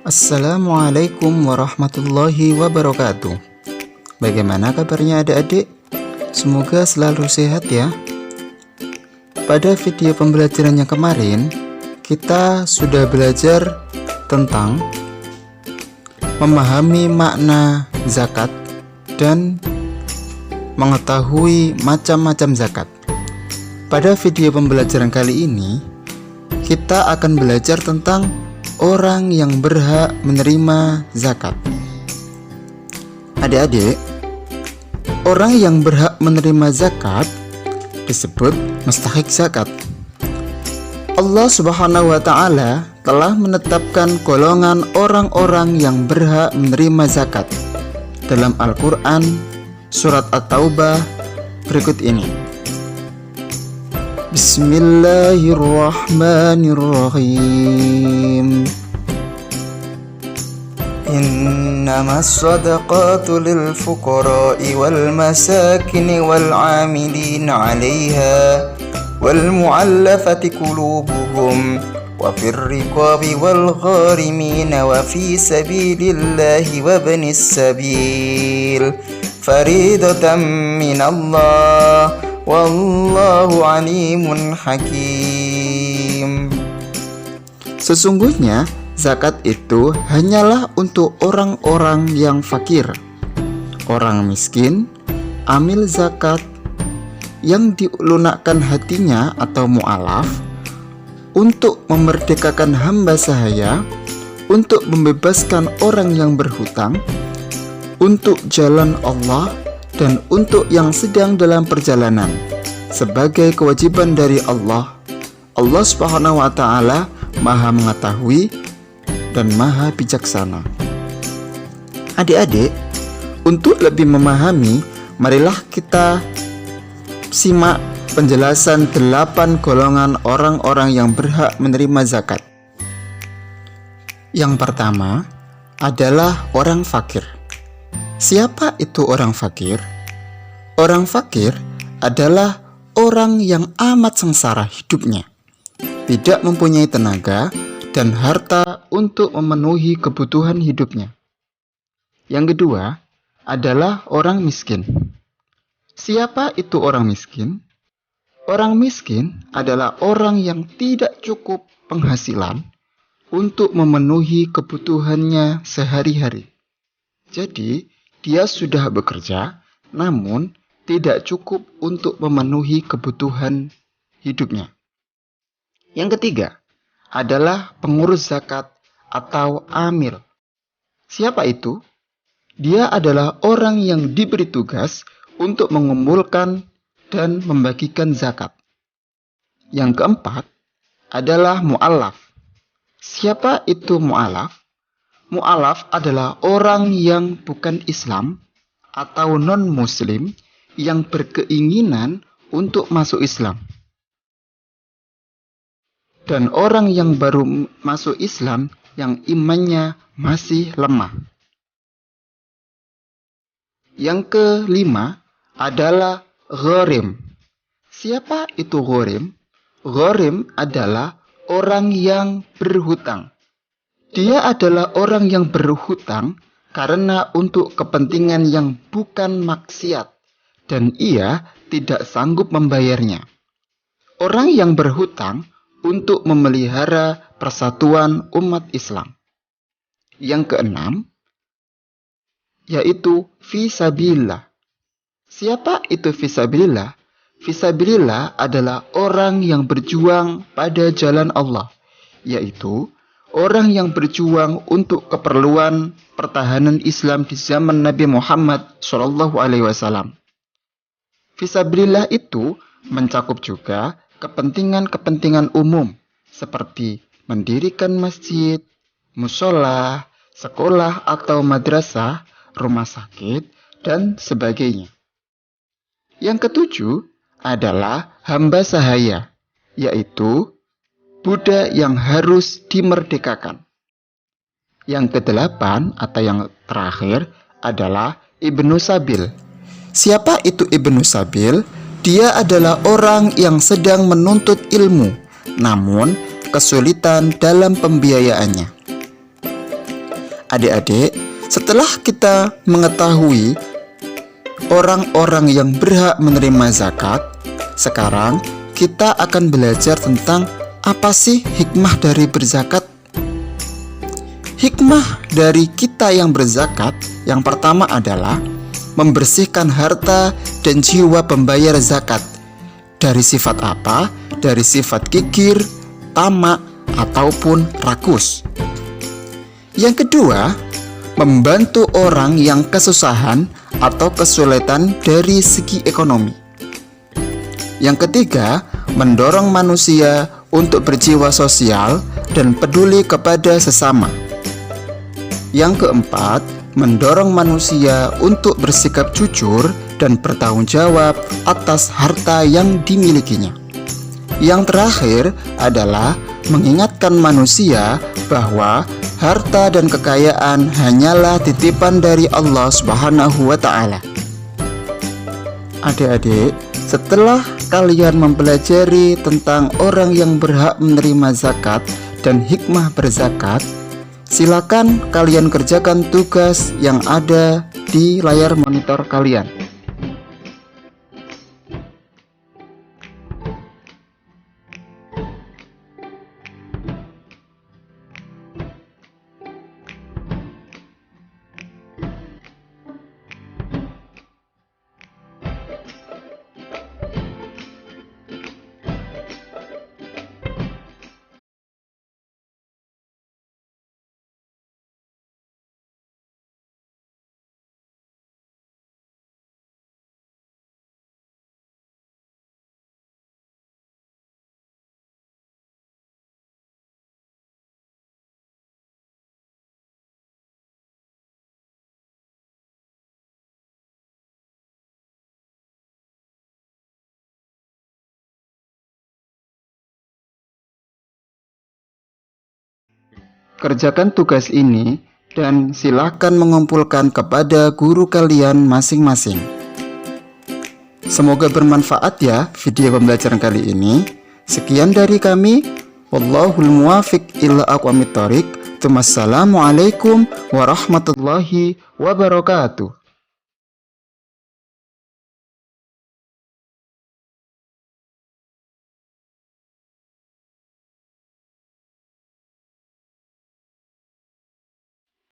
Assalamualaikum warahmatullahi wabarakatuh. Bagaimana kabarnya adik-adik? Semoga selalu sehat ya. Pada video pembelajaran yang kemarin, kita sudah belajar tentang memahami makna zakat dan mengetahui macam-macam zakat. Pada video pembelajaran kali ini, kita akan belajar tentang orang yang berhak menerima zakat. Adik-adik, orang yang berhak menerima zakat disebut mustahik zakat. Allah Subhanahu wa Ta'ala telah menetapkan golongan orang-orang yang berhak menerima zakat dalam Al-Quran surat At-Taubah berikut ini. Bismillahirrahmanirrahim. Innamas sadaqatu lil fuqara'i wal masakin wal 'amilin 'alayha wal mu'allafati qulubuhum wa fir riqabi wal gharimin wa fi sabilillahi wa ibnis sabil faridatan minallah wallahu alimun hakim. Sesungguhnya zakat itu hanyalah untuk orang-orang yang fakir, orang miskin, amil zakat yang dilunakkan hatinya atau mu'alaf, untuk memerdekakan hamba sahaya, untuk membebaskan orang yang berhutang, untuk jalan Allah, dan untuk yang sedang dalam perjalanan sebagai kewajiban dari Allah. Allah Subhanahu wa Ta'ala Maha mengetahui dan Maha bijaksana. Adik-adik, untuk lebih memahami, marilah kita simak penjelasan 8 golongan orang-orang yang berhak menerima zakat. Yang pertama adalah orang fakir. Siapa itu orang fakir? Orang fakir adalah orang yang amat sengsara hidupnya, tidak mempunyai tenaga dan harta untuk memenuhi kebutuhan hidupnya. Yang kedua adalah orang miskin. Siapa itu orang miskin? Orang miskin adalah orang yang tidak cukup penghasilan untuk memenuhi kebutuhannya sehari-hari. Jadi, dia sudah bekerja, namun tidak cukup untuk memenuhi kebutuhan hidupnya. Yang ketiga adalah pengurus zakat atau amil. Siapa itu? Dia adalah orang yang diberi tugas untuk mengumpulkan dan membagikan zakat. Yang keempat adalah mu'alaf. Siapa itu mu'alaf? Mu'alaf adalah orang yang bukan Islam atau non-Muslim yang berkeinginan untuk masuk Islam. Dan orang yang baru masuk Islam yang imannya masih lemah. Yang kelima adalah gharim. Siapa itu gharim? Gharim adalah orang yang berhutang. Dia adalah orang yang berhutang karena untuk kepentingan yang bukan maksiat dan ia tidak sanggup membayarnya. Orang yang berhutang untuk memelihara persatuan umat Islam. Yang keenam yaitu fisabilillah. Siapa itu fisabilillah? Fisabilillah adalah orang yang berjuang pada jalan Allah, yaitu orang yang berjuang untuk keperluan pertahanan Islam di zaman Nabi Muhammad SAW. Fisabilillah itu mencakup juga kepentingan-kepentingan umum seperti mendirikan masjid, musola, sekolah atau madrasah, rumah sakit, dan sebagainya. Yang ketujuh adalah hamba sahaya, yaitu budak yang harus dimerdekakan. Yang kedelapan atau yang terakhir adalah Ibnu Sabil. Siapa itu Ibnu Sabil? Dia adalah orang yang sedang menuntut ilmu, namun kesulitan dalam pembiayaannya. Adik-adik, setelah kita mengetahui orang-orang yang berhak menerima zakat, sekarang kita akan belajar tentang apa sih hikmah dari berzakat. Hikmah dari kita yang berzakat yang pertama adalah membersihkan harta dan jiwa pembayar zakat. Dari sifat apa? Dari sifat kikir, tamak, ataupun rakus. Yang kedua, membantu orang yang kesusahan atau kesulitan dari segi ekonomi. Yang ketiga, mendorong manusia untuk berjiwa sosial dan peduli kepada sesama. Yang keempat, mendorong manusia untuk bersikap jujur dan bertanggung jawab atas harta yang dimilikinya. Yang terakhir adalah mengingatkan manusia bahwa harta dan kekayaan hanyalah titipan dari Allah Subhanahu wa Ta'ala. Adik-adik, setelah kalian mempelajari tentang orang yang berhak menerima zakat dan hikmah berzakat, silakan kalian kerjakan tugas yang ada di layar monitor kalian. Kerjakan tugas ini dan silakan mengumpulkan kepada guru kalian masing-masing. Semoga bermanfaat ya video pembelajaran kali ini. Sekian dari kami. Wallahul muwafiq ila aqwamit thoriq. Wassalamualaikum warahmatullahi wabarakatuh.